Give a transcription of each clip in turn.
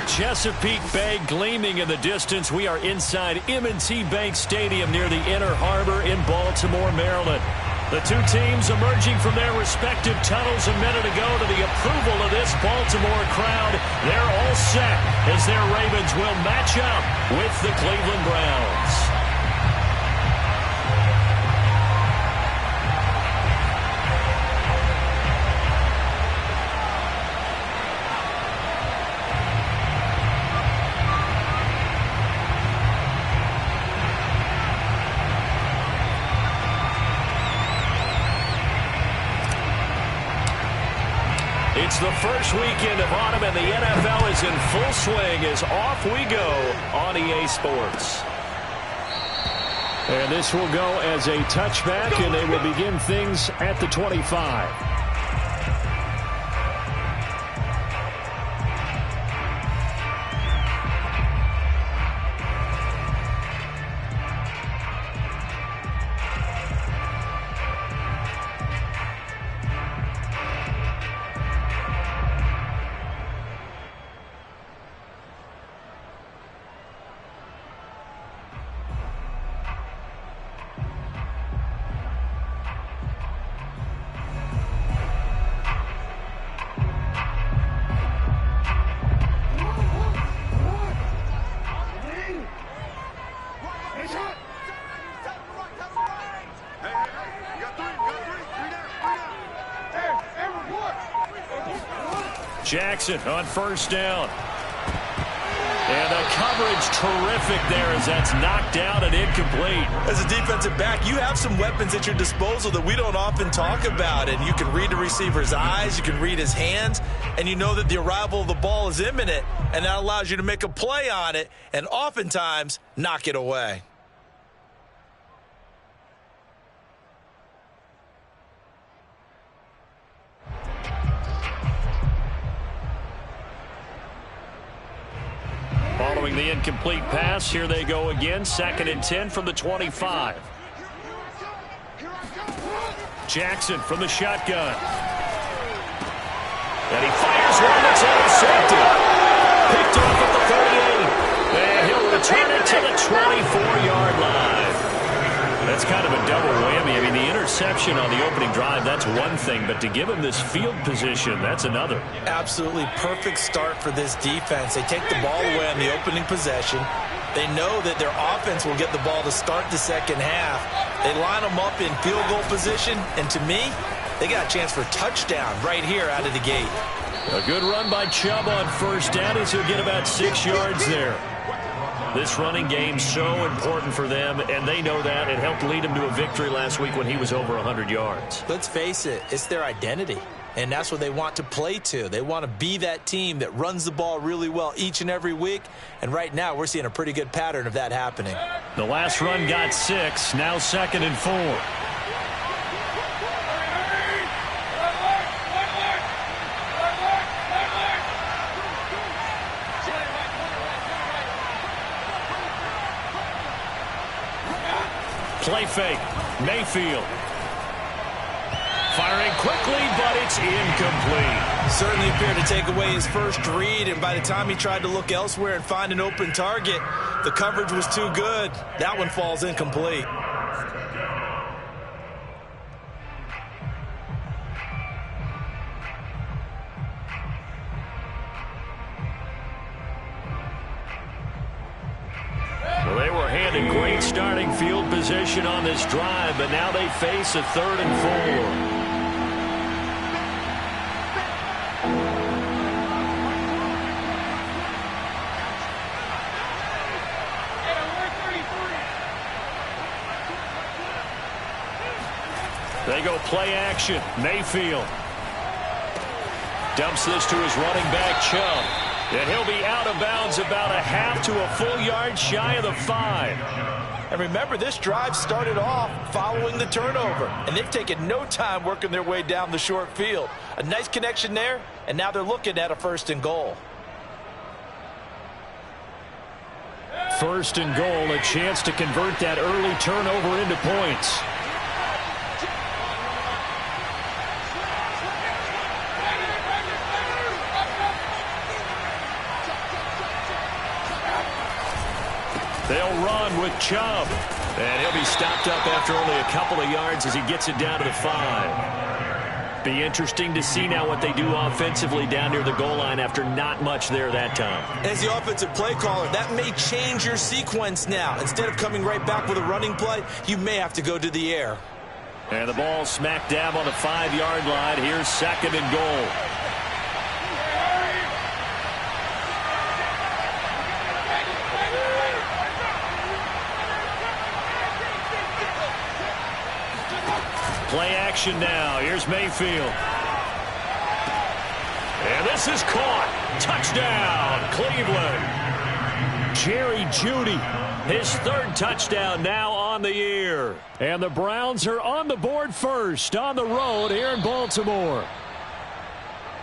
Chesapeake Bay gleaming in the distance. We are inside M&T Bank Stadium near the Inner Harbor in Baltimore, Maryland. The two teams emerging from their respective tunnels a minute ago to the approval of this Baltimore crowd. They're all set as their Ravens will match up with the Cleveland Browns. It's the first weekend of autumn, and the NFL is in full swing as off we go on EA Sports. And this will go as a touchback, and they will begin things at the 25. Jackson on first down. And the coverage terrific there as that's knocked down and incomplete. As a defensive back, you have some weapons at your disposal that we don't often talk about. And you can read the receiver's eyes, you can read his hands, and you know that the arrival of the ball is imminent, and that allows you to make a play on it and oftentimes knock it away. Following the incomplete pass, here they go again. 2nd and 10 from the 25. Jackson from the shotgun. And he fires one that's intercepted. Picked off at the 38. And he'll return it to the 24-yard line. That's kind of a double whammy. I mean, the interception on the opening drive, that's one thing. But to give him this field position, that's another. Absolutely perfect start for this defense. They take the ball away on the opening possession. They know that their offense will get the ball to start the second half. They line them up in field goal position. And to me, they got a chance for a touchdown right here out of the gate. A good run by Chubb on first down as he'll get about 6 yards there. This running game so important for them, and they know that. It helped lead them to a victory last week when he was over 100 yards. Let's face it, it's their identity, and that's what they want to play to. They want to be that team that runs the ball really well each and every week, and right now we're seeing a pretty good pattern of that happening. The last run got 6, now 2nd and 4. Play fake. Mayfield. Firing quickly, but it's incomplete. Certainly appeared to take away his first read, and by the time he tried to look elsewhere and find an open target, the coverage was too good. That one falls incomplete. Well, they were handed great starting field position on this drive, but now they face a 3rd and 4. They go play action. Mayfield dumps this to his running back, Chubb. And he'll be out of bounds about a half to a full yard shy of the 5. And remember, this drive started off following the turnover, and they've taken no time working their way down the short field. A nice connection there, and now they're looking at a 1st and goal. 1st and goal, a chance to convert that early turnover into points. run with Chubb. And he'll be stopped up after only a couple of yards as he gets it down to the 5. Be interesting to see now what they do offensively down near the goal line after not much there that time. As the offensive play caller, that may change your sequence now. Instead of coming right back with a running play, you may have to go to the air. And the ball smack dab on the 5-yard line. Here's 2nd and goal. Play action now. Here's Mayfield. And this is caught. Touchdown, Cleveland. Jerry Jeudy, his 3rd touchdown now on the year. And the Browns are on the board first on the road here in Baltimore.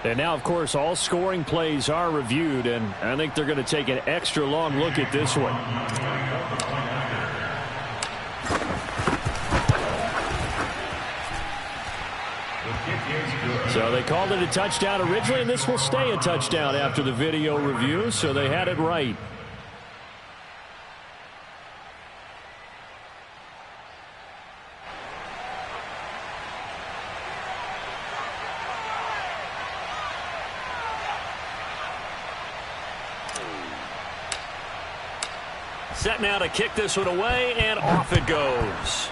And now, of course, all scoring plays are reviewed, and I think they're going to take an extra long look at this one. So they called it a touchdown originally, and this will stay a touchdown after the video review, so they had it right. Set now to kick this one away, and off it goes.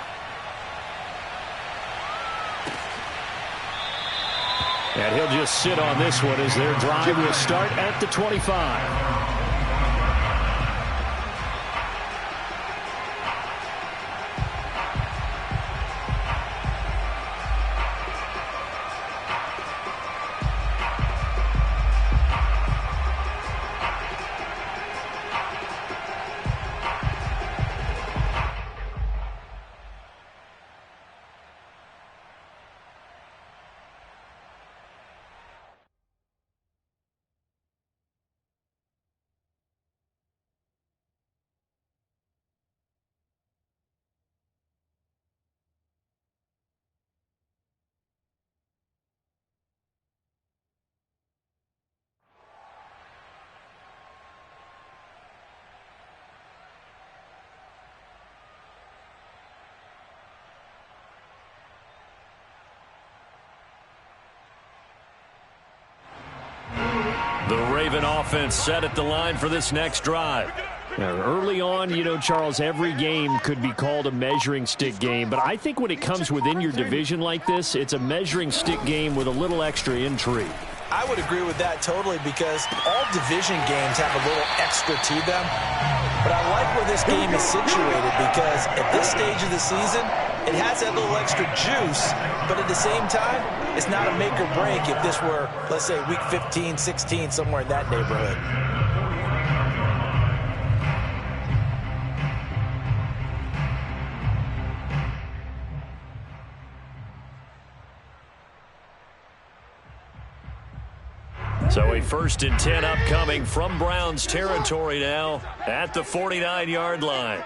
And he'll just sit on this one as their drive will start at the 25. The Raven offense set at the line for this next drive. Now, early on, you know, Charles, every game could be called a measuring stick game, but I think when it comes within your division like this, it's a measuring stick game with a little extra intrigue. I would agree with that totally, because all division games have a little extra to them. But I like where this game is situated, because at this stage of the season, it has that little extra juice, but at the same time, it's not a make or break if this were, let's say, week 15, 16, somewhere in that neighborhood. So a 1st and 10 upcoming from Browns territory now at the 49-yard line.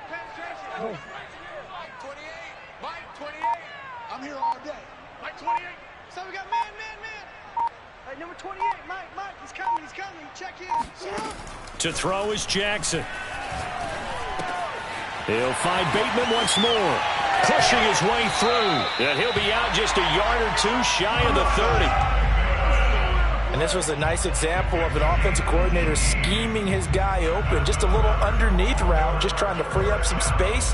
I'm here all day. Mike 28. So we got man. Hey, number 28, Mike, he's coming. Check in. To throw is Jackson. He'll find Bateman once more. Pushing his way through. And he'll be out just a yard or two shy of the 30. And this was a nice example of an offensive coordinator scheming his guy open. Just a little underneath route, just trying to free up some space.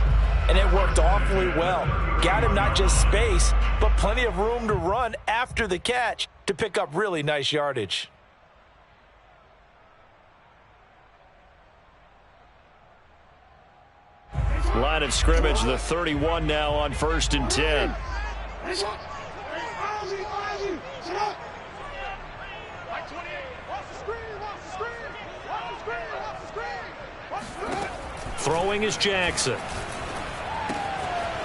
And it worked awfully well. Got him not just space, but plenty of room to run after the catch to pick up really nice yardage. Line of scrimmage, the 31 now on 1st and 10. Throwing is Jackson.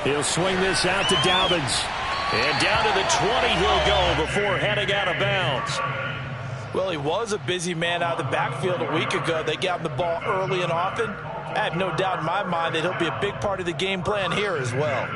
He'll swing this out to Dobbins. And down to the 20 he'll go before heading out of bounds. Well, he was a busy man out of the backfield a week ago. They got him the ball early and often. I have no doubt in my mind that he'll be a big part of the game plan here as well.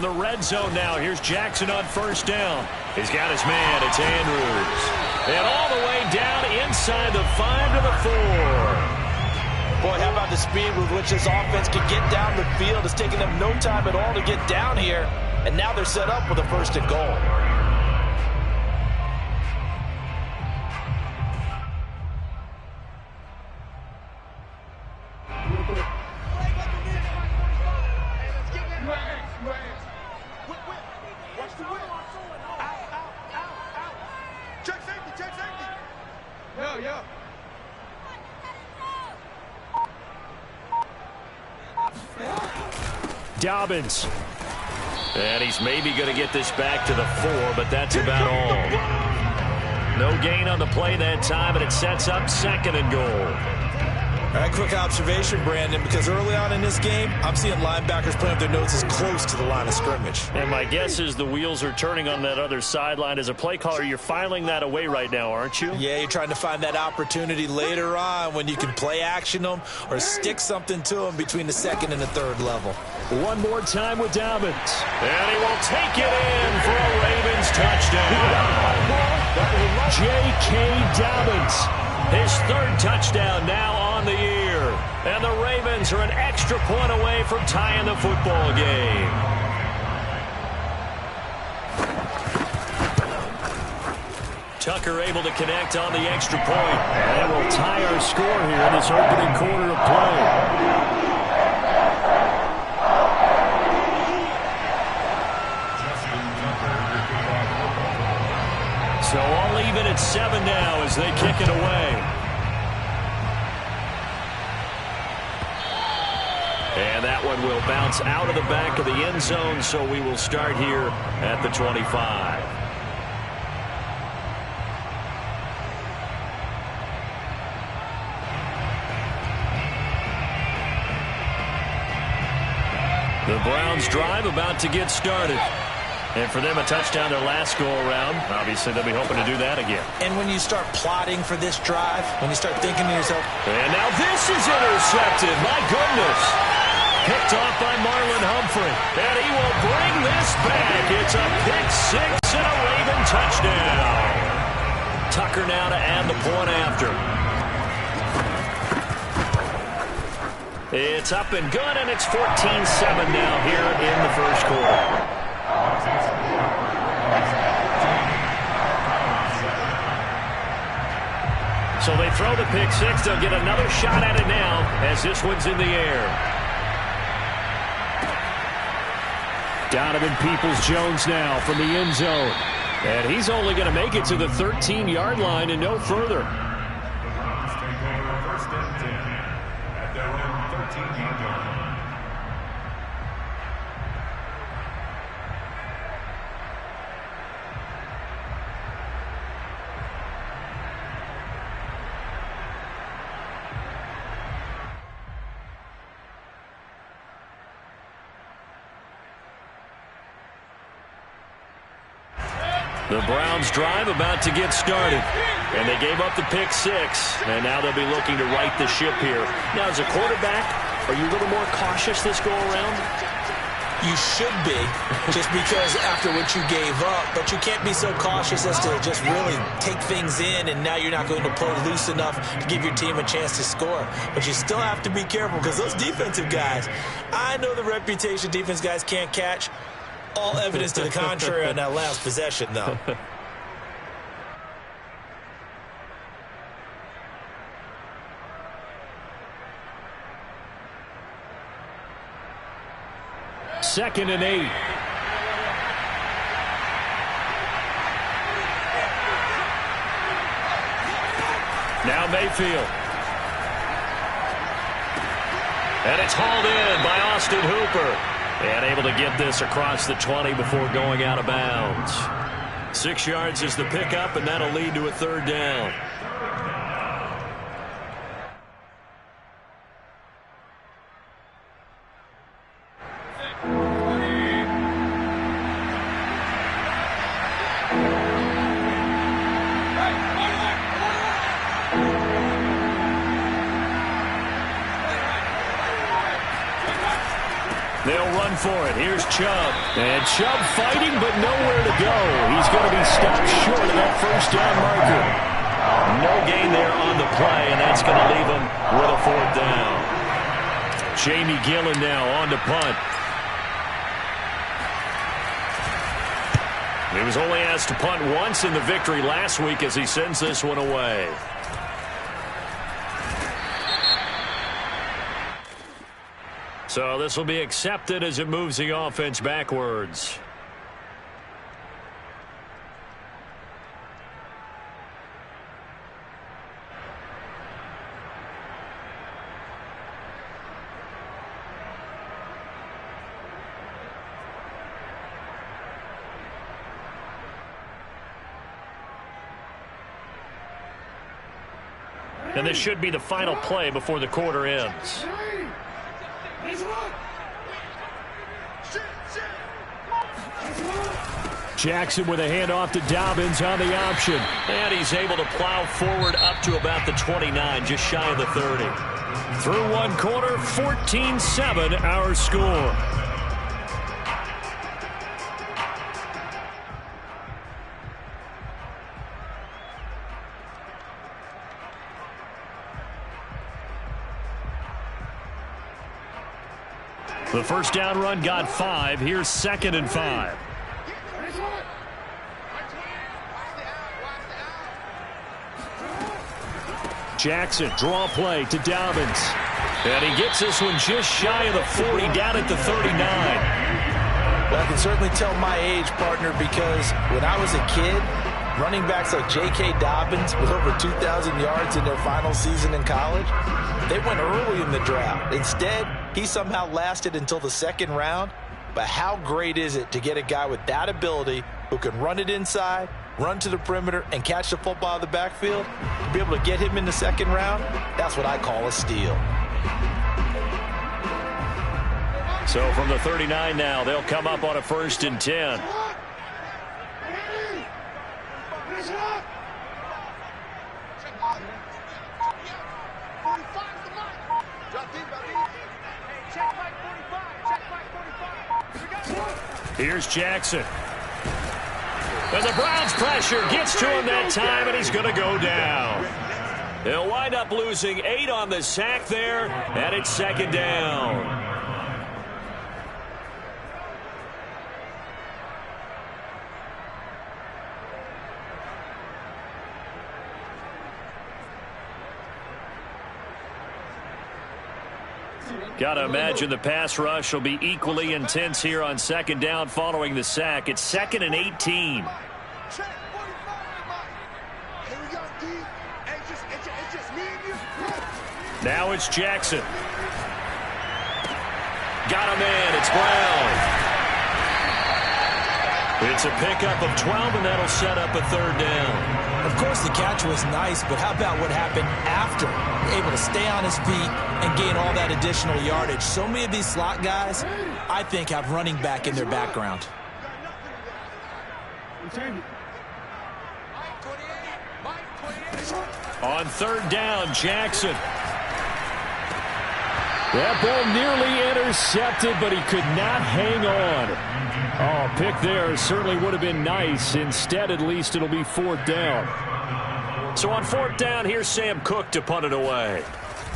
the red zone now. Here's Jackson on first down. He's got his man. It's Andrews. And all the way down inside the 5 to the 4. Boy, how about the speed with which this offense can get down the field? It's taking them no time at all to get down here. And now they're set up with a 1st and goal. Dobbins. And he's maybe going to get this back to the 4, but that's about all. No gain on the play that time, and it sets up 2nd and goal. All right, quick observation, Brandon, because early on in this game, I'm seeing linebackers playing with their noses close to the line of scrimmage. And my guess is the wheels are turning on that other sideline. As a play caller, you're filing that away right now, aren't you? Yeah, you're trying to find that opportunity later on when you can play action them or stick something to them between the 2nd and the 3rd level. One more time with Dobbins. And he will take it in for a Ravens touchdown. J.K. Dobbins, his 3rd touchdown now on the year. And the Ravens are an extra point away from tying the football game. Tucker able to connect on the extra point. And we'll tie our score here in this opening quarter of play. So all even at 7 now as they kick it away. And that one will bounce out of the back of the end zone, so we will start here at the 25. The Browns drive about to get started. And for them, a touchdown their last go-around. Obviously, they'll be hoping to do that again. And when you start plotting for this drive, when you start thinking to yourself, and now this is intercepted. My goodness. Picked off by Marlon Humphrey. And he will bring this back. It's a pick 6 and a Raven touchdown. Tucker now to add the point after. It's up and good, and it's 14-7 now here in the first quarter. So they throw the pick 6. They'll get another shot at it now as this one's in the air. Donovan Peoples-Jones now from the end zone. And he's only going to make it to the 13-yard line and no further. The Browns drive about to get started. And they gave up the pick 6. And now they'll be looking to right the ship here. Now, as a quarterback, are you a little more cautious this go-around? You should be, just because after what you gave up. But you can't be so cautious as to just really take things in, and now you're not going to play loose enough to give your team a chance to score. But you still have to be careful, because those defensive guys, I know the reputation defense guys can't catch. All evidence to the contrary on that last possession, though. Second and 8. Now Mayfield. And it's hauled in by Austin Hooper. And able to get this across the 20 before going out of bounds. 6 yards is the pickup, and that'll lead to a 3rd down. They'll run going for it. Here's Chubb. And Chubb fighting, but nowhere to go. He's going to be stopped short of that first down marker. No gain there on the play, and that's going to leave him with a 4th down. Jamie Gillen now on to punt. He was only asked to punt once in the victory last week as he sends this one away. So this will be accepted as it moves the offense backwards. And this should be the final play before the quarter ends. Jackson with a handoff to Dobbins on the option. And he's able to plow forward up to about the 29, just shy of the 30. Through one quarter, 14-7 our score. The first down run got 5. Here's 2nd and 5. Jackson, draw play to Dobbins. And he gets this one just shy of the 40, down at the 39. Well, I can certainly tell my age, partner, because when I was a kid, running backs like J.K. Dobbins with over 2,000 yards in their final season in college, they went early in the draft. Instead, he somehow lasted until the 2nd round. But how great is it to get a guy with that ability who can run it inside, run to the perimeter, and catch the football out of the backfield? To be able to get him in the 2nd round, that's what I call a steal. So from the 39 now, they'll come up on a 1st and 10. Here's Jackson. And the Browns pressure gets to him that time, and he's going to go down. They'll wind up losing 8 on the sack there, and it's 2nd down. Got to imagine the pass rush will be equally intense here on 2nd down following the sack. It's 2nd and 18. Now it's Jackson. Got a man. It's Brown. It's a pickup of 12, and that'll set up a 3rd down. Of course, the catch was nice, but how about what happened after? Able to stay on his feet and gain all that additional yardage. So many of these slot guys, I think, have running back in their background. On 3rd down, Jackson. That ball nearly intercepted, but he could not hang on. Oh, pick there certainly would have been nice. Instead, at least it'll be 4th down. So on 4th down, here's Sam Cook to punt it away.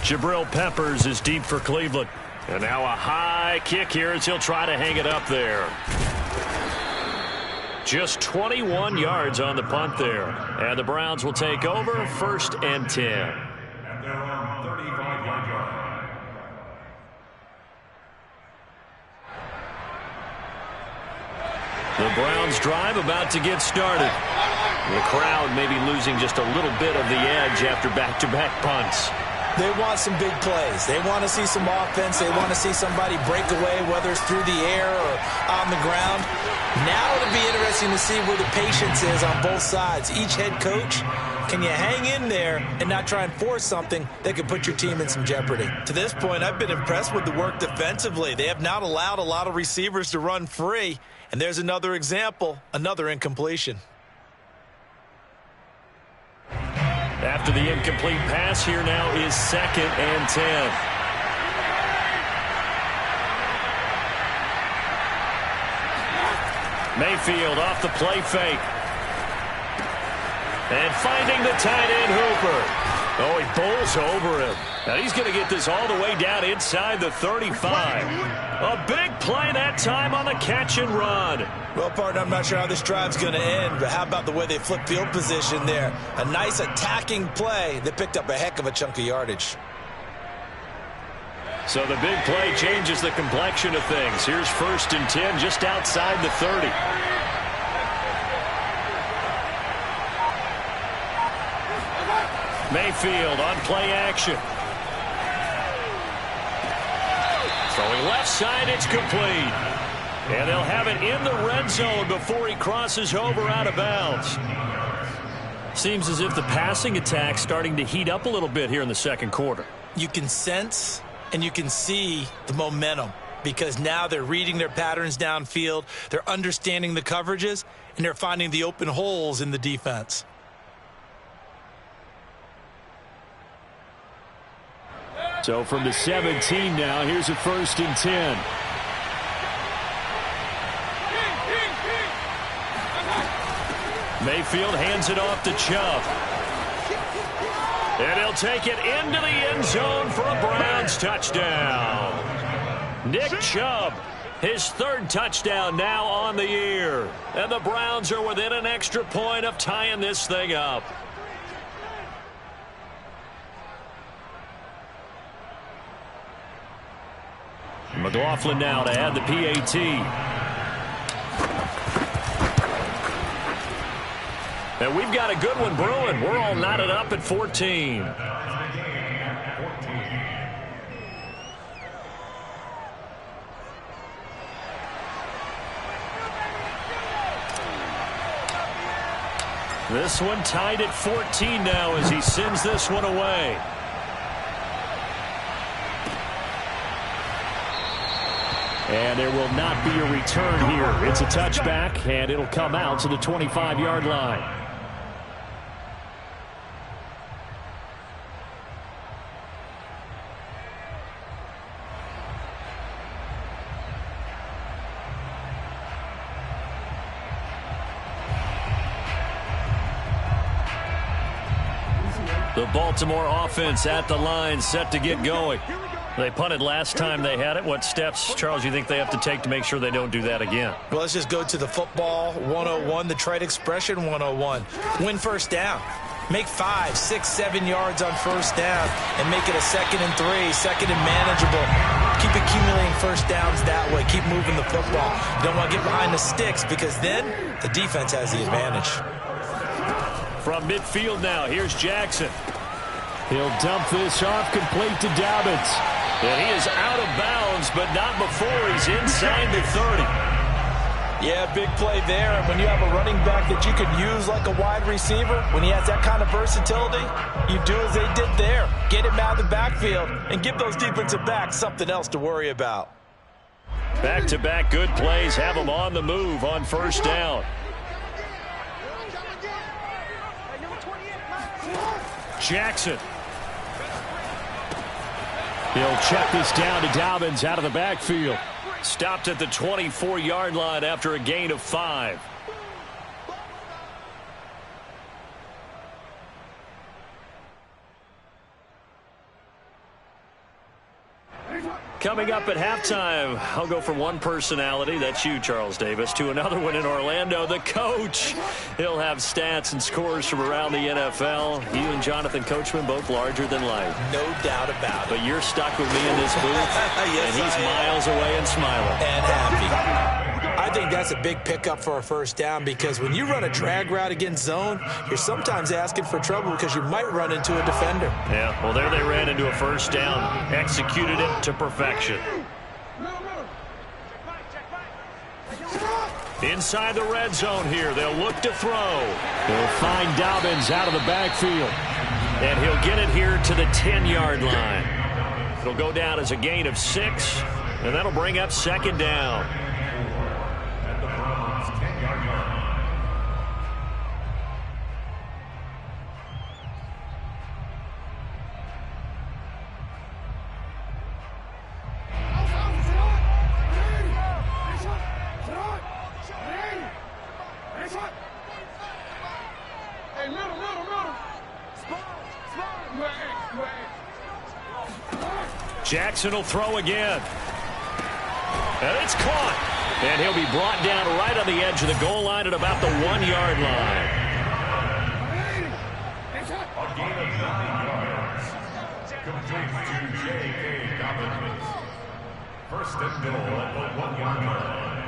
Jabril Peppers is deep for Cleveland. And now a high kick here as he'll try to hang it up there. Just 21 yards on the punt there. And the Browns will take over 1st and 10. The Browns drive about to get started. The crowd may be losing just a little bit of the edge after back-to-back punts. They want some big plays. They want to see some offense. They want to see somebody break away, whether it's through the air or on the ground. Now it'll be interesting to see where the patience is on both sides. Each head coach, can you hang in there and not try and force something that could put your team in some jeopardy? To this point, I've been impressed with the work defensively. They have not allowed a lot of receivers to run free. And there's another example, another incompletion. After the incomplete pass, here now is 2nd and 10. Mayfield off the play fake. And finding the tight end Hooper. Oh, he bowls over him. Now he's going to get this all the way down inside the 35. A big play that time on the catch and run. Well, partner, I'm not sure how this drive's going to end, but how about the way they flip field position there? A nice attacking play that picked up a heck of a chunk of yardage. So the big play changes the complexion of things. Here's 1st and 10 just outside the 30. Mayfield on play action. Throwing left side, it's complete. And they'll have it in the red zone before he crosses over out of bounds. Seems as if the passing attack's starting to heat up a little bit here in the second quarter. You can sense and you can see the momentum because now they're reading their patterns downfield, they're understanding the coverages, and they're finding the open holes in the defense. So from the 17 now, here's a 1st and 10. Mayfield hands it off to Chubb. And he'll take it into the end zone for a Browns touchdown. Nick Chubb, his 3rd touchdown now on the year. And the Browns are within an extra point of tying this thing up. McLaughlin now to add the PAT. And we've got a good one brewing. We're all knotted up at 14. This one tied at 14 now as he sends this one away. And there will not be a return here. It's a touchback, and it'll come out to the 25-yard line. The Baltimore offense at the line, set to get going. They punted last time they had it. What steps, Charles, you think they have to take to make sure they don't do that again? Well, let's just go to the football 101, the trade expression 101. Win first down. Make 5, 6, 7 yards on first down and make it a 2nd and 3, 2nd and manageable. Keep accumulating first downs that way. Keep moving the football. You don't want to get behind the sticks because then the defense has the advantage. From midfield now, here's Jackson. He'll dump this off complete to Dobbins. And he is out of bounds, but not before he's inside the 30. Yeah, big play there. And when you have a running back that you can use like a wide receiver, when he has that kind of versatility, you do as they did there. Get him out of the backfield and give those defensive backs something else to worry about. Back-to-back good plays have him on the move on first down. Jackson. He'll check this down to Dobbins out of the backfield. Stopped at the 24-yard line after a gain of 5. Coming up at halftime, I'll go from one personality, that's you, Charles Davis, to another one in Orlando, the coach. He'll have stats and scores from around the NFL. You and Jonathan Coachman, both larger than life. No doubt about it. But you're stuck with me in this booth, yes, and he's miles away and smiling. And happy. I think that's a big pickup for a first down because when you run a drag route against zone, you're sometimes asking for trouble because you might run into a defender. Yeah, well, there they ran into a first down. Executed it to perfection. Inside the red zone here. They'll look to throw. They'll find Dobbins out of the backfield. And he'll get it here to the 10-yard line. It'll go down as a gain of 6, and that'll bring up second down. Jackson will throw again. And it's caught. And he'll be brought down right on the edge of the goal line at about the 1-yard line. A gain of 9 yards. Complete to J.K. Dobbins. First and goal at the 1-yard line.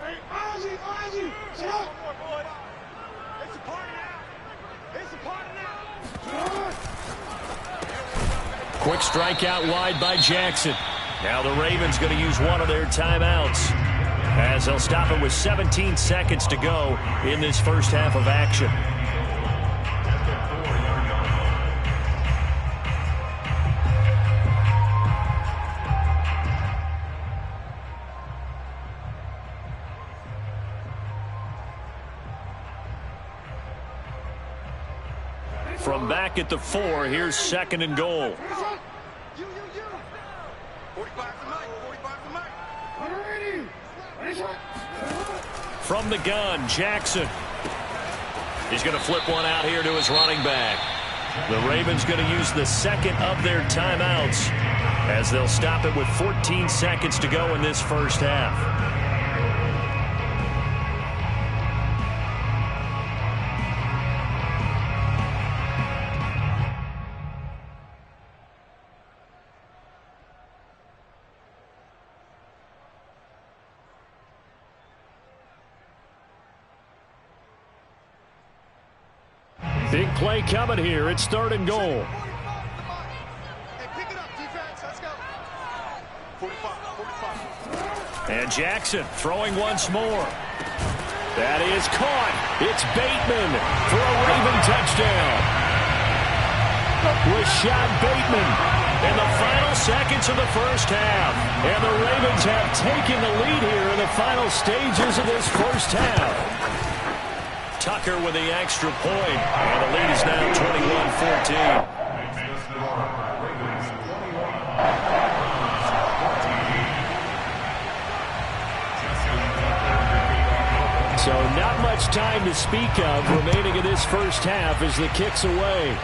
Hey, Ozzie, sit up. It's a party now. It's a party now. Quick strikeout wide by Jackson. Now the Ravens going to use one of their timeouts, as they'll stop it with 17 seconds to go in this first half of action. From back at the 4, here's second and goal. You. 45 for Mike. From the gun, Jackson. He's going to flip one out here to his running back. The Ravens going to use the second of their timeouts, as they'll stop it with 14 seconds to go in this first half. Big play coming here. It's third and goal. Hey, pick it up, defense. Let's go. 45. And Jackson throwing once more. That is caught. It's Bateman for a Raven touchdown. Rashad Bateman in the final seconds of the first half. And the Ravens have taken the lead here in the final stages of this first half. Tucker with the extra point, and the lead is now 21-14. So not much time to speak of remaining in this first half as the kick's away.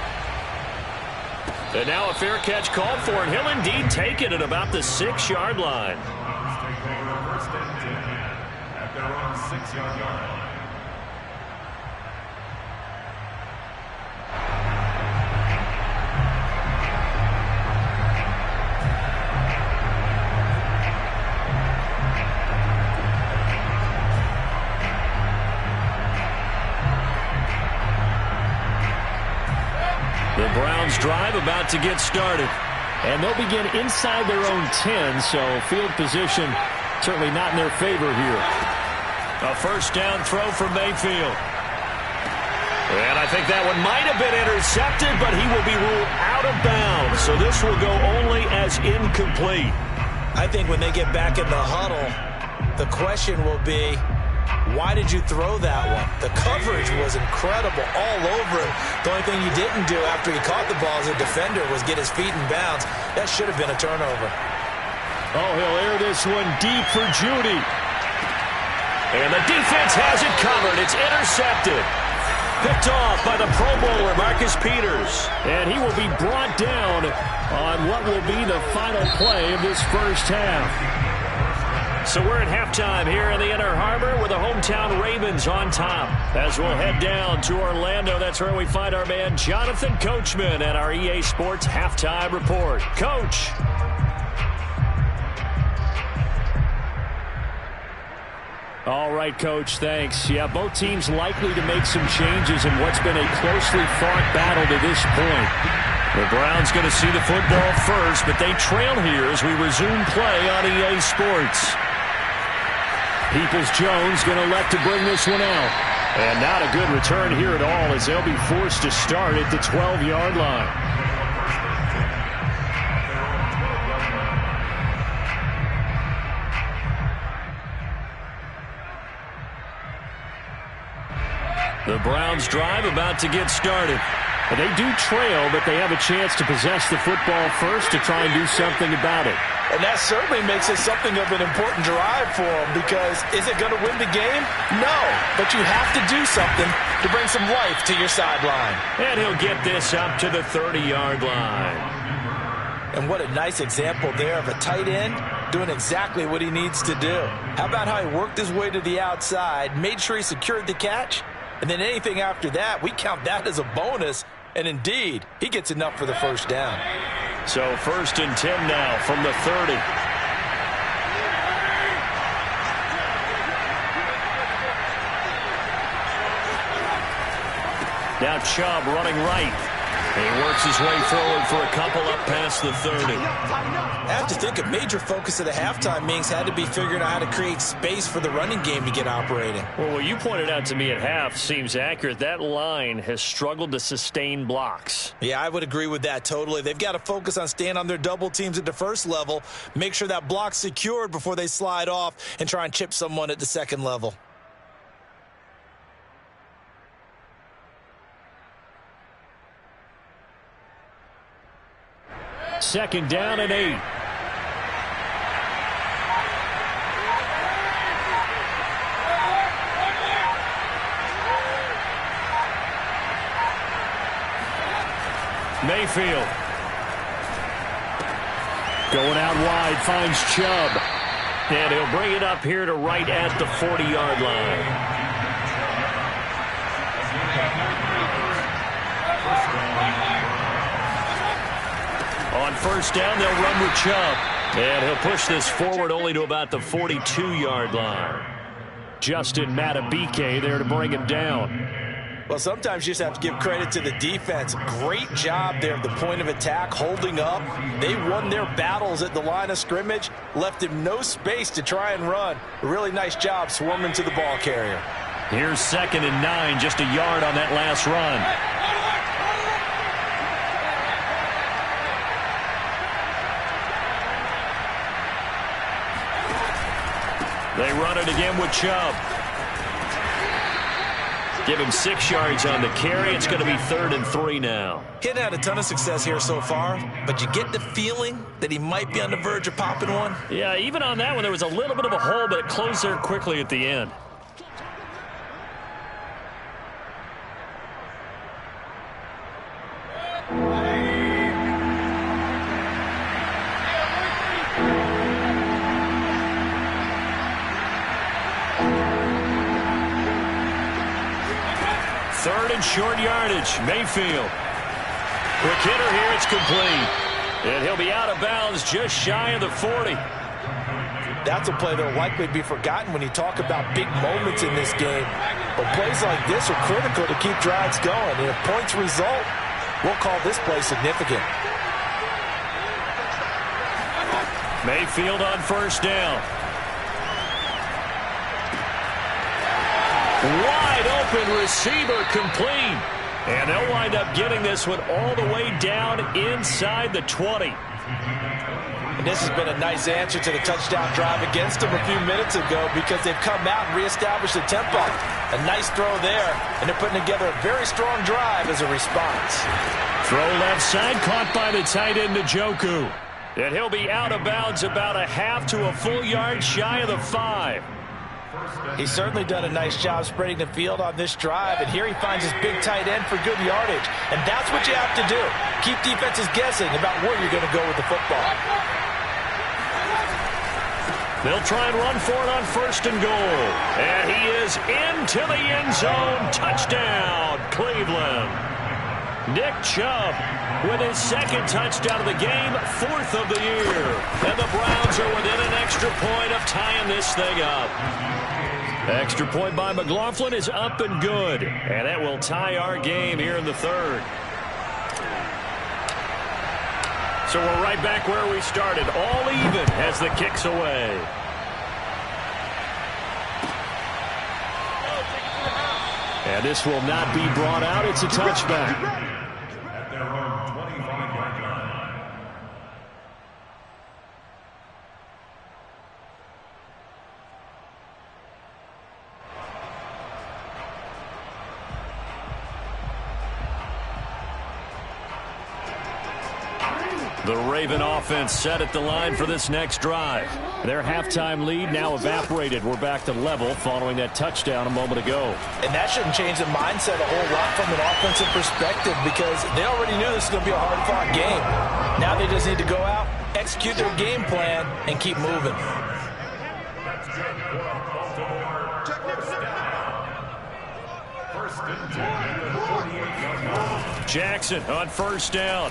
And now a fair catch called for, and he'll indeed take it at about the 6-yard line. At their own 6-yard line. The Browns drive about to get started. And they'll begin inside their own 10, so field position certainly not in their favor here. A first down throw for Mayfield. And I think that one might have been intercepted, but he will be ruled out of bounds. So this will go only as incomplete. I think when they get back in the huddle, the question will be, why did you throw that one? The coverage was incredible all over him. The only thing you didn't do after he caught the ball as a defender was get his feet in bounds. That should have been a turnover. Oh, he'll air this one deep for Judy. And the defense has it covered. It's intercepted. Picked off by the Pro Bowler, Marcus Peters. And he will be brought down on what will be the final play of this first half. So we're at halftime here in the Inner Harbor with the hometown Ravens on top. As we'll head down to Orlando, that's where we find our man Jonathan Coachman at our EA Sports Halftime Report. Coach. All right, Coach, thanks. Yeah, both teams likely to make some changes in what's been a closely fought battle to this point. The Browns going to see the football first, but they trail here as we resume play on EA Sports. Peoples-Jones going to elect to bring this one out. And not a good return here at all, as they'll be forced to start at the 12-yard line. The Browns drive about to get started. They do trail, but they have a chance to possess the football first to try and do something about it. And that certainly makes it something of an important drive for him, because is it going to win the game? No, but you have to do something to bring some life to your sideline. And he'll get this up to the 30-yard line. And what a nice example there of a tight end doing exactly what he needs to do. How about how he worked his way to the outside, made sure he secured the catch, and then anything after that, we count that as a bonus. And indeed, he gets enough for the first down. So 1st and 10 now from the 30. Now Chubb running right. He works his way forward for a couple up past the 30. I have to think a major focus of the halftime meetings had to be figuring out how to create space for the running game to get operating. Well, what you pointed out to me at half seems accurate. That line has struggled to sustain blocks. Yeah, I would agree with that totally. They've got to focus on staying on their double teams at the first level, make sure that block's secured before they slide off and try and chip someone at the second level. Second down and 8. Mayfield. Going out wide, finds Chubb. And he'll bring it up here to right at the 40-yard line. On first down, they'll run with Chubb. And he'll push this forward only to about the 42-yard line. Justin Matabike there to bring him down. Well, sometimes you just have to give credit to the defense. Great job there at the point of attack, holding up. They won their battles at the line of scrimmage, left him no space to try and run. A really nice job swarming to the ball carrier. Here's 2nd and 9, just a yard on that last run. They run it again with Chubb. Give him 6 yards on the carry. It's going to be 3rd and 3 now. He hadn't had a ton of success here so far, but you get the feeling that he might be on the verge of popping one. Yeah, even on that one, there was a little bit of a hole, but it closed there quickly at the end. Third and short yardage. Mayfield. Quick hitter here. It's complete. And he'll be out of bounds just shy of the 40. That's a play that will likely be forgotten when you talk about big moments in this game. But plays like this are critical to keep drives going. And if points result, we'll call this play significant. Mayfield on first down. Wide open receiver complete. And they'll wind up getting this one all the way down inside the 20. And this has been a nice answer to the touchdown drive against them a few minutes ago, because they've come out and reestablished the tempo. A nice throw there, and they're putting together a very strong drive as a response. Throw left side, caught by the tight end Njoku. And he'll be out of bounds about a half to a full yard shy of the 5. He's certainly done a nice job spreading the field on this drive, and here he finds his big tight end for good yardage. And that's what you have to do. Keep defenses guessing about where you're going to go with the football. They'll try and run for it on first and goal. And he is into the end zone. Touchdown, Cleveland. Nick Chubb with his 2nd touchdown of the game, 4th of the year. And the Browns are within an extra point of tying this thing up. Extra point by McLaughlin is up and good. And that will tie our game here in the 3rd. So we're right back where we started, all even as the kick's away. And this will not be brought out. It's a touchback. At their own 25-yard line. The Raven offense set at the line for this next drive. Their halftime lead now evaporated. We're back to level following that touchdown a moment ago. And that shouldn't change the mindset a whole lot from an offensive perspective because they already knew this was going to be a hard-fought game. Now they just need to go out, execute their game plan, and keep moving. Jackson on first down.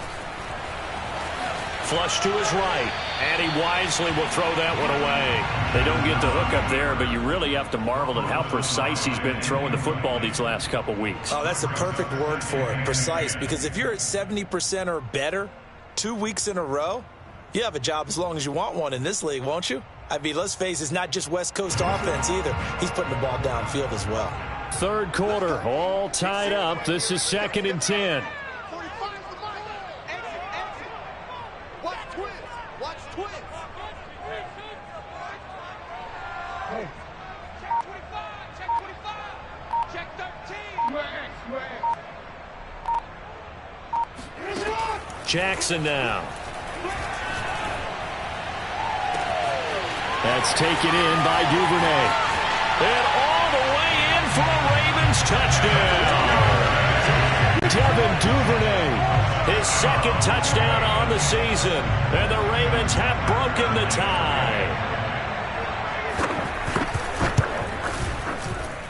Flush to his right, and he wisely will throw that one away. They don't get the hook up there, but you really have to marvel at how precise he's been throwing the football these last couple weeks. Oh, that's the perfect word for it, precise, because if you're at 70% or better 2 weeks in a row, you have a job as long as you want one in this league, won't you? I mean, let's face it, it's not just West Coast offense either. He's putting the ball downfield as well. Third quarter, all tied up. This is 2nd and 10. Jackson now. That's taken in by Duvernay. And all the way in for a Ravens touchdown. Devin Duvernay, his second touchdown on the season. And the Ravens have broken the tie.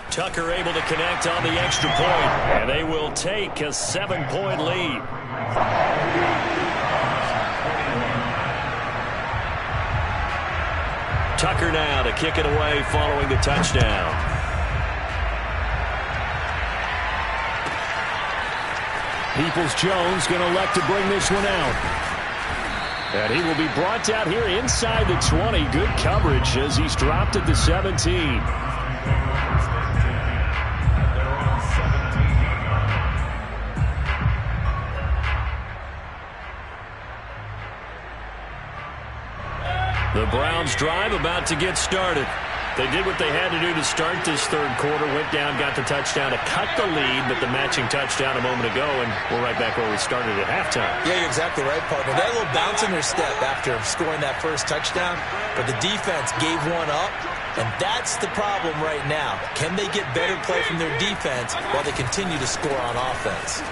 Tucker able to connect on the extra point. And they will take a 7-point lead. Tucker now to kick it away following the touchdown. Peoples-Jones going to elect to bring this one out. And he will be brought down here inside the 20. Good coverage as he's dropped at the 17. The Browns drive about to get started. They did what they had to do to start this third quarter. Went down, got the touchdown to cut the lead, but the matching touchdown a moment ago, and we're right back where we started at halftime. Yeah, you're exactly right, partner. They had a little bounce in their step after scoring that first touchdown, but the defense gave one up, and that's the problem right now. Can they get better play from their defense while they continue to score on offense?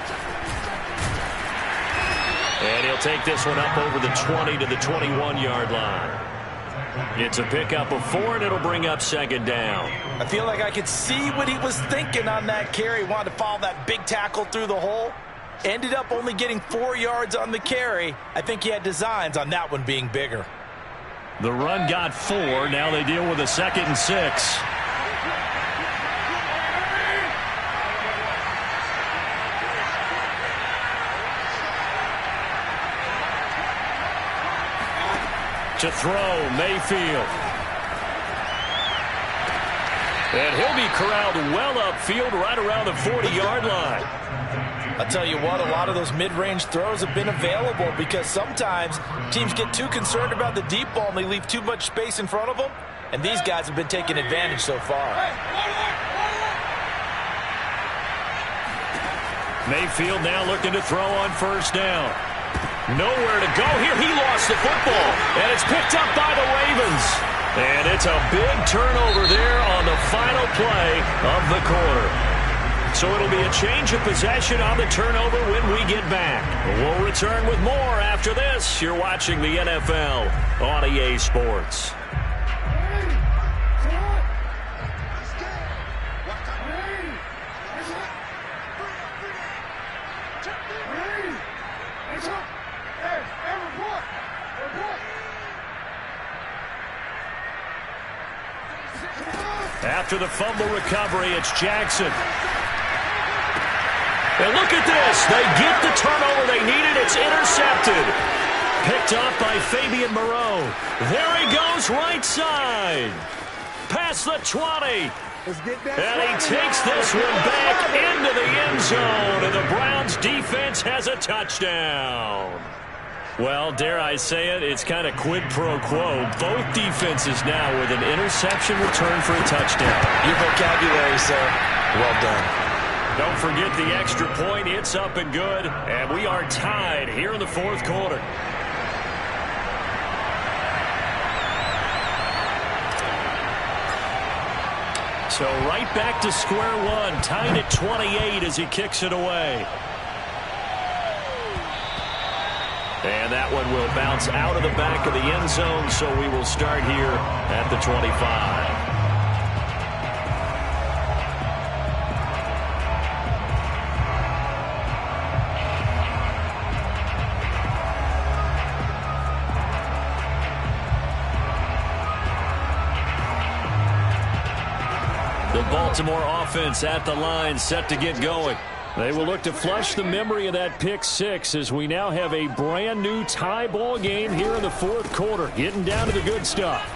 And he'll take this one up over the 20 to the 21-yard line. It's a pickup of 4, and it'll bring up 2nd down. I feel like I could see what he was thinking on that carry. Wanted to follow that big tackle through the hole. Ended up only getting 4 yards on the carry. I think he had designs on that one being bigger. The run got 4. Now they deal with a 2nd and 6. To throw, Mayfield. And he'll be corralled well upfield right around the 40-yard line. I'll tell you what, a lot of those mid-range throws have been available because sometimes teams get too concerned about the deep ball and they leave too much space in front of them, and these guys have been taking advantage so far. Mayfield now looking to throw on first down. Nowhere to go here. He lost the football, and it's picked up by the Ravens. And it's a big turnover there on the final play of the quarter. So it'll be a change of possession on the turnover when we get back. We'll return with more after this. You're watching the NFL on EA Sports. After the fumble recovery, it's Jackson. And look at this. They get the turnover they needed. It's intercepted. Picked up by Fabian Moreau. There he goes, right side. Past the 20. And he takes this one back into the end zone. And the Browns defense has a touchdown. Well, dare I say it, it's kind of quid pro quo. Both defenses now with an interception return for a touchdown. Your vocabulary, sir. Well done. Don't forget the extra point. It's up and good. And we are tied here in the fourth quarter. So right back to square one, tied at 28 as he kicks it away. And that one will bounce out of the back of the end zone, so we will start here at the 25. The Baltimore offense at the line, set to get going. They will look to flush the memory of that pick six as we now have a brand new tie ball game here in the fourth quarter, getting down to the good stuff.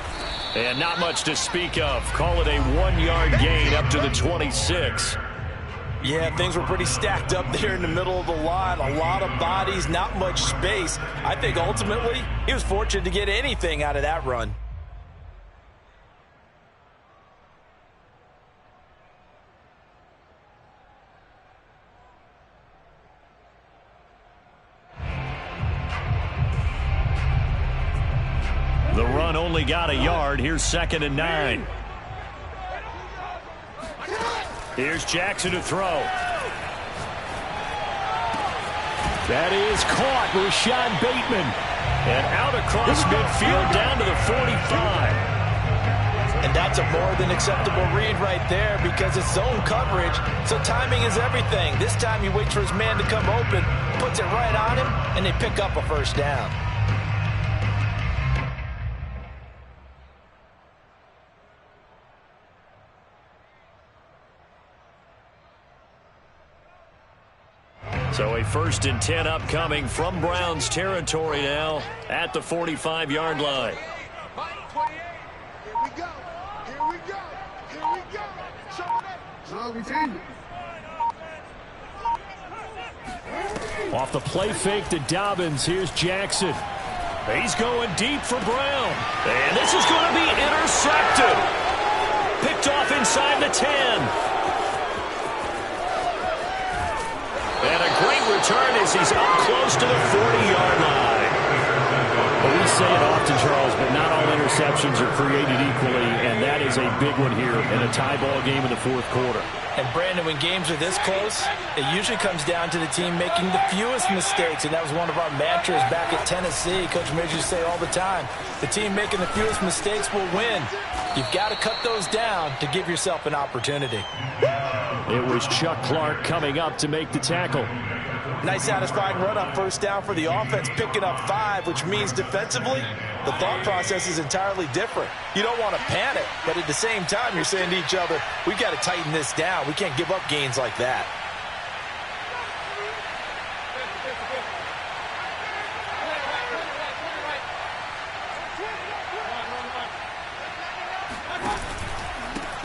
And not much to speak of. Call it a 1-yard gain up to the 26. Yeah, things were pretty stacked up there in the middle of the line. A lot of bodies, not much space. I think ultimately he was fortunate to get anything out of that run. The run only got a yard. Here's 2nd and 9. Here's Jackson to throw. That is caught. Rashad Bateman. And out across midfield down to the 45. And that's a more than acceptable read right there because it's zone coverage, so timing is everything. This time he waits for his man to come open, puts it right on him, and they pick up a first down. So a 1st and 10 upcoming from Browns territory now at the 45-yard line. Here we go. Here we go. Here we go. Off the play fake to Dobbins. Here's Jackson. He's going deep for Brown. And this is going to be intercepted. Picked off inside the 10. And a great return as he's up close to the 40-yard line. Well, we say it often, Charles, but not all interceptions are created equally, and that is a big one here in a tie ball game in the fourth quarter. And, Brandon, when games are this close, it usually comes down to the team making the fewest mistakes, and that was one of our mantras back at Tennessee. Coach Midge used to say all the time, the team making the fewest mistakes will win. You've got to cut those down to give yourself an opportunity. It was Chuck Clark coming up to make the tackle. Nice satisfying run on first down for the offense, picking up 5, which means defensively, the thought process is entirely different. You don't want to panic, but at the same time, you're saying to each other, we've got to tighten this down. We can't give up gains like that.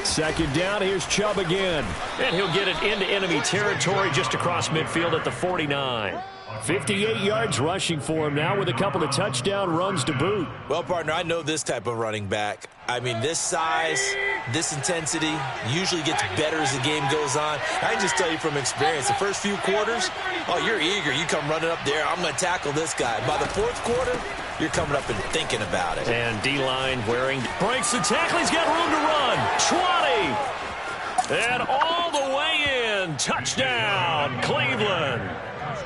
Second down, here's Chubb again. And he'll get it into enemy territory just across midfield at the 49. 58 yards rushing for him now with a couple of touchdown runs to boot. Well, partner, I know this type of running back. I mean, this size, this intensity usually gets better as the game goes on. I can just tell you from experience, the first few quarters, oh, you're eager. You come running up there, I'm going to tackle this guy. By the fourth quarter, you're coming up and thinking about it. And D-line wearing, breaks the tackle. He's got room to run. 20. And all the way in. Touchdown, Cleveland.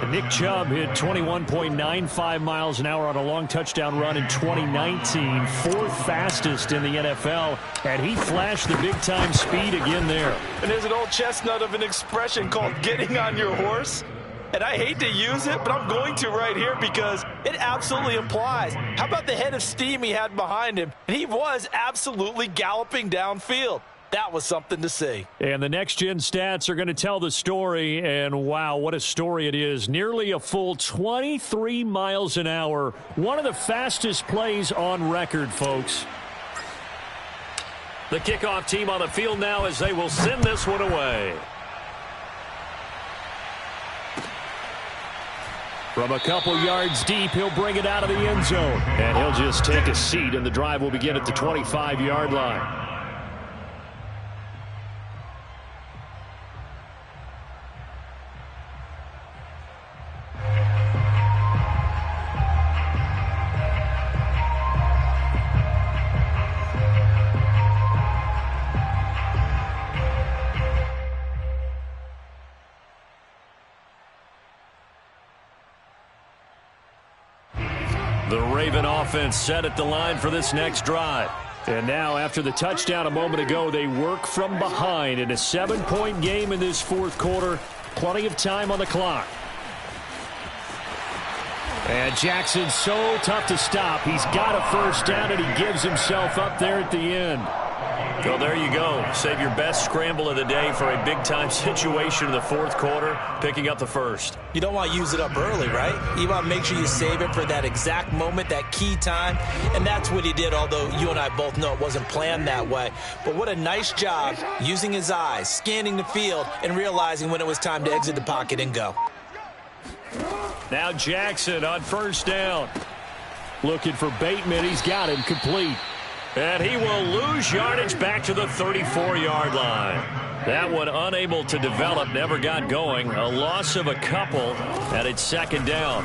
And Nick Chubb hit 21.95 miles an hour on a long touchdown run in 2019. Fourth fastest in the NFL. And he flashed the big-time speed again there. And there's an old chestnut of an expression called getting on your horse. And I hate to use it, but I'm going to right here because it absolutely applies. How about the head of steam he had behind him? And he was absolutely galloping downfield. That was something to see. And the next-gen stats are going to tell the story, and wow, what a story it is. Nearly a full 23 miles an hour. One of the fastest plays on record, folks. The kickoff team on the field now as they will send this one away. From a couple yards deep, he'll bring it out of the end zone. And he'll just take a seat, and the drive will begin at the 25-yard line. offense set at the line for this next drive. And now, after the touchdown a moment ago, they work from behind in a 7-point game in this fourth quarter. Plenty of time on the clock. And Jackson's so tough to stop. He's got a first down, and he gives himself up there at the end. Well, there you go. Save your best scramble of the day for a big-time situation in the fourth quarter, picking up the first. You don't want to use it up early, right? You want to make sure you save it for that exact moment, that key time. And that's what he did, although you and I both know it wasn't planned that way. But what a nice job using his eyes, scanning the field, and realizing when it was time to exit the pocket and go. Now Jackson on first down. Looking for Bateman. He's got him complete. And he will lose yardage back to the 34-yard line. That one unable to develop, never got going. A loss of a couple, and it's second down.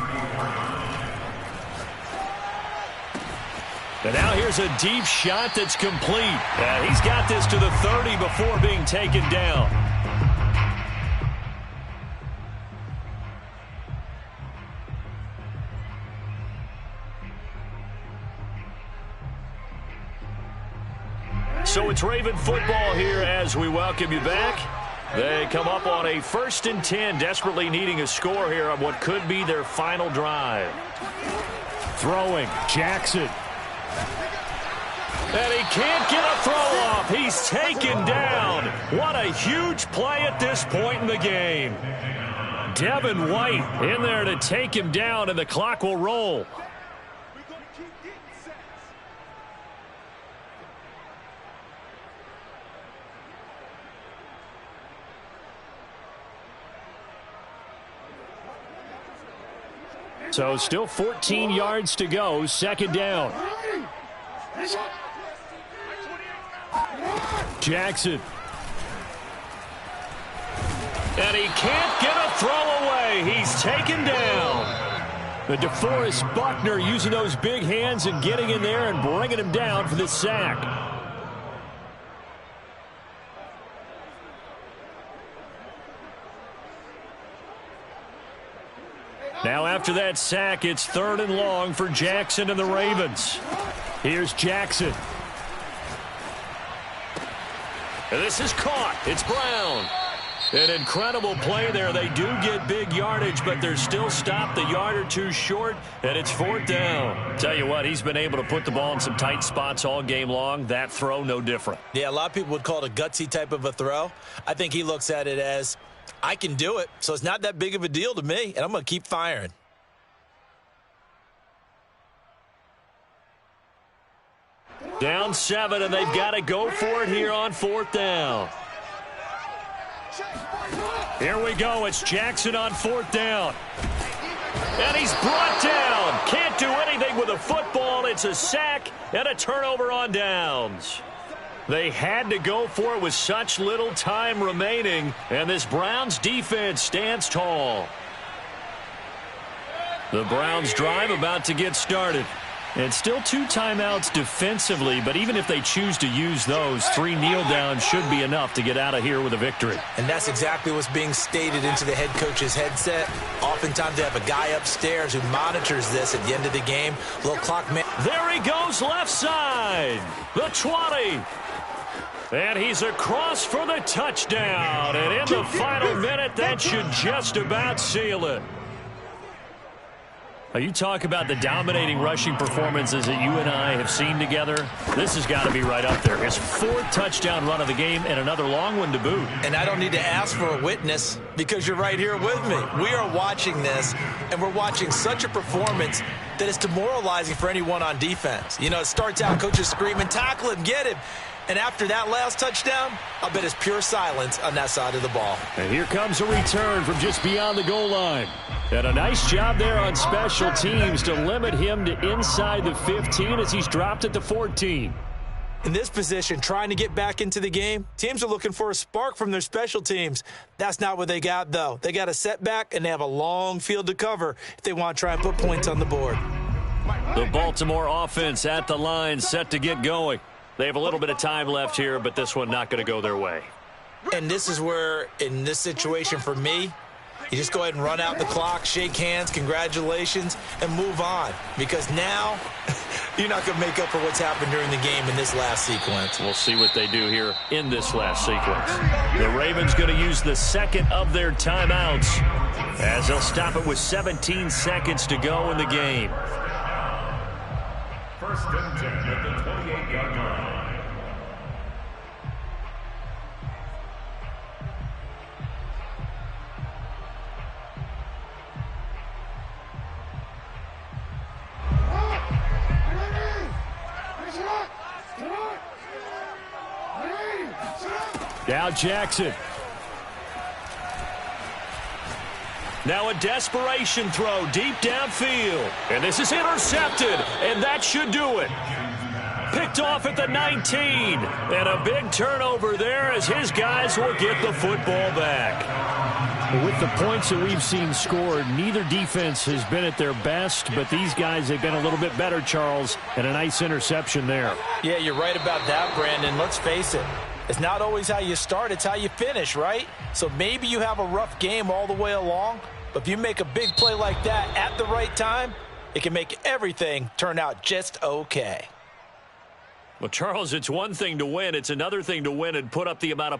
And now here's a deep shot that's complete. And he's got this to the 30 before being taken down. So it's Raven football here as we welcome you back. They come up on a 1st and 10, desperately needing a score here on what could be their final drive. Throwing, Jackson. And he can't get a throw off. He's taken down. What a huge play at this point in the game. Devin White in there to take him down, and the clock will roll. So still 14 yards to go, second down. Jackson. And he can't get a throw away. He's taken down. The DeForest Buckner using those big hands and getting in there and bringing him down for the sack. Now after that sack, it's 3rd and long for Jackson and the Ravens. Here's Jackson. And this is caught. It's Brown. An incredible play there. They do get big yardage, but they're still stopped a yard or two short, and it's 4th down. Tell you what, he's been able to put the ball in some tight spots all game long. That throw, no different. Yeah, a lot of people would call it a gutsy type of a throw. I think he looks at it as, I can do it, so it's not that big of a deal to me, and I'm going to keep firing. Down 7, and they've got to go for it here on 4th down. Here we go. It's Jackson on 4th down. And he's brought down. Can't do anything with a football. It's a sack and a turnover on downs. They had to go for it with such little time remaining, and this Browns defense stands tall. The Browns drive about to get started. And still 2 timeouts defensively, but even if they choose to use those, 3 kneel downs should be enough to get out of here with a victory. And that's exactly what's being stated into the head coach's headset. Oftentimes they have a guy upstairs who monitors this at the end of the game. Little clock man. There he goes, left side. The 20. And he's across for the touchdown. And in the final minute, that should just about seal it. You talk about the dominating rushing performances that you and I have seen together. This has got to be right up there. His 4th touchdown run of the game and another long one to boot. And I don't need to ask for a witness because you're right here with me. We are watching this, and we're watching such a performance that it's demoralizing for anyone on defense. You know, it starts out coaches screaming, tackle him, get him. And after that last touchdown, I'll bet it's pure silence on that side of the ball. And here comes a return from just beyond the goal line. And a nice job there on special teams to limit him to inside the 15 as he's dropped at the 14. In this position, trying to get back into the game, teams are looking for a spark from their special teams. That's not what they got, though. They got a setback, and they have a long field to cover if they want to try and put points on the board. The Baltimore offense at the line, set to get going. They have a little bit of time left here, but this one not going to go their way. And this is where, in this situation for me, you just go ahead and run out the clock, shake hands, congratulations, and move on. Because now, You're not going to make up for what's happened during the game in this last sequence. We'll see what they do here in this last sequence. The Ravens going to use the second of their timeouts as they'll stop it with 17 seconds to go in the game. First and 10 at the 28-yard line. Now Jackson. Now a desperation throw deep downfield. And this is intercepted, and that should do it. Picked off at the 19. And a big turnover there as his guys will get the football back. With the points that we've seen scored, neither defense has been at their best, but these guys have been a little bit better, Charles, and a nice interception there. Yeah, you're right about that, Brandon. Let's face it. It's not always how you start, it's how you finish, right? So maybe you have a rough game all the way along, but if you make a big play like that at the right time, it can make everything turn out just okay. Well, Charles, it's one thing to win. It's another thing to win and put up the amount of